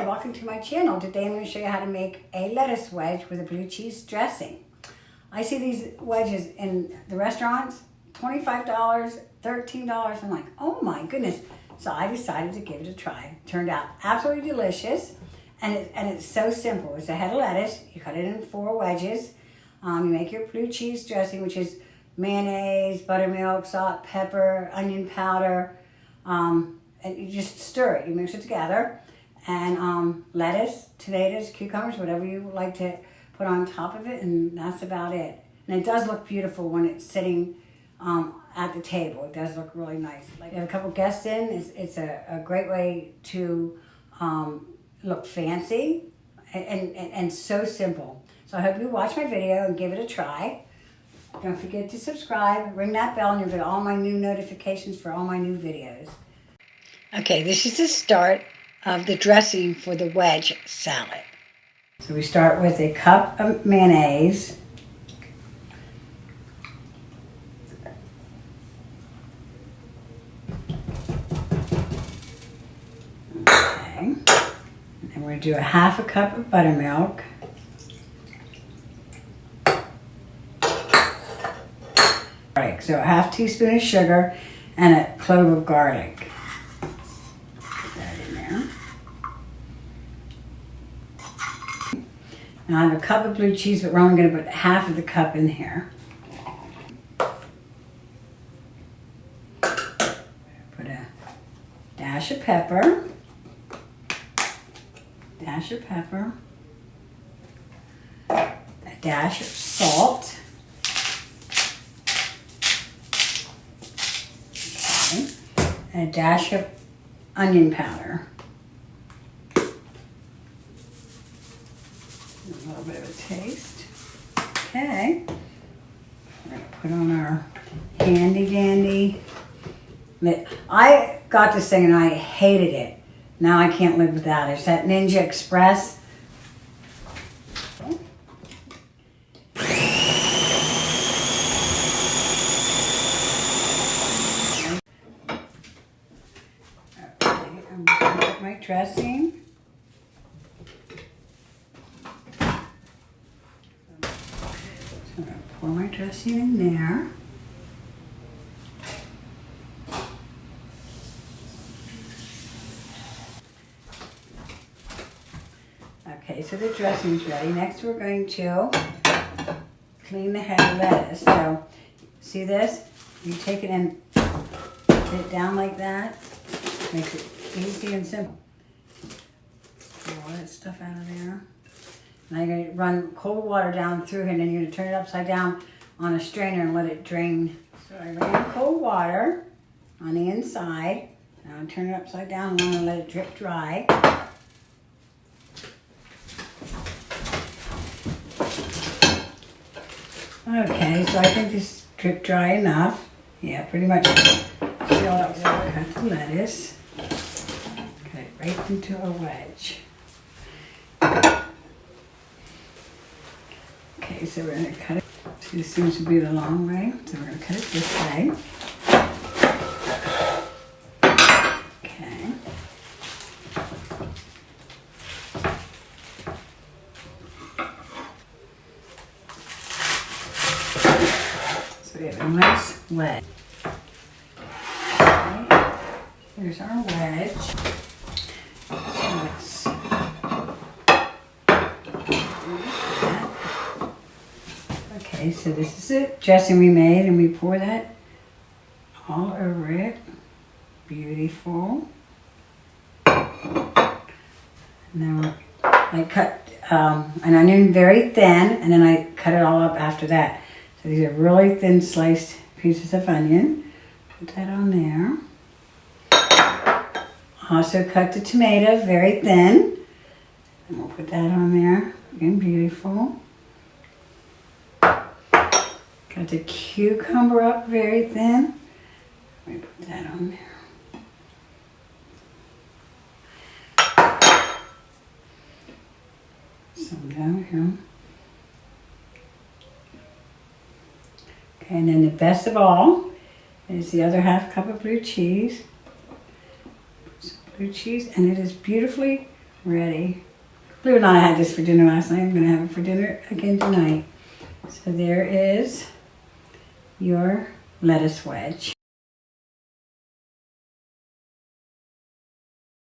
welcome to my channel. Today I'm going to show you how to make a lettuce wedge with a blue cheese dressing. I see these wedges in the restaurants, $25, $13. I'm like, oh my goodness. So I decided to give it a try. Turned out absolutely delicious, and it's so simple. It's a head of lettuce. You cut it in 4 wedges. You make your blue cheese dressing, which is mayonnaise, buttermilk, salt, pepper, onion powder, and you just stir it. You mix it together. And lettuce, tomatoes, cucumbers, whatever you like to put on top of it, and that's about it. And it does look beautiful when it's sitting at the table. It does look really nice. Like, if a couple guests in, it's a great way to look fancy and so simple. So I hope you watch my video and give it a try. Don't forget to subscribe, ring that bell, and you'll get all my new notifications for all my new videos. Okay, this is the start of the dressing for the wedge salad. So we start with a cup of mayonnaise. Okay. And then we're going to do a half a cup of buttermilk. Right, so a half teaspoon of sugar and a clove of garlic. Now I have a cup of blue cheese, but we're only going to put half of the cup in here. Put a dash of pepper, a dash of salt, okay, and a dash of onion powder. A little bit of a taste. Okay. We're going to put on our handy dandy. I got this thing and I hated it. Now I can't live without it. It's that Ninja Express. Okay, I'm going to put my dressing. I'm going to pour my dressing in there. Okay, so the dressing's ready. Next we're going to clean the head of lettuce. So, see this? You take it and put it down like that. Makes it easy and simple. Get all that stuff out of there. Now you're going to run cold water down through here, and then you're going to turn it upside down on a strainer and let it drain. So I ran cold water on the inside. Now I'm turning it upside down and I'm going to let it drip dry. Okay, so I think this drip dry enough. Yeah, pretty much. See all that water? Cut the lettuce. Cut it right into a wedge. Okay, so we're going to cut it. See, this seems to be the long way, so we're going to cut it this way. Okay. So we have a nice wedge. Okay. Here's our wedge. Let's Okay, so this is the dressing we made, and we pour that all over it. Beautiful. And then I cut an onion very thin, and then I cut it all up after that. So these are really thin sliced pieces of onion. Put that on there. Also cut the tomato very thin. And we'll put that on there. Again, beautiful. Cut the cucumber up very thin. Let me put that on there. Some down here. Okay, and then the best of all is the other half cup of blue cheese. Some blue cheese, and it is beautifully ready. Believe it or not, I had this for dinner last night. I'm going to have it for dinner again tonight. So there is your lettuce wedge.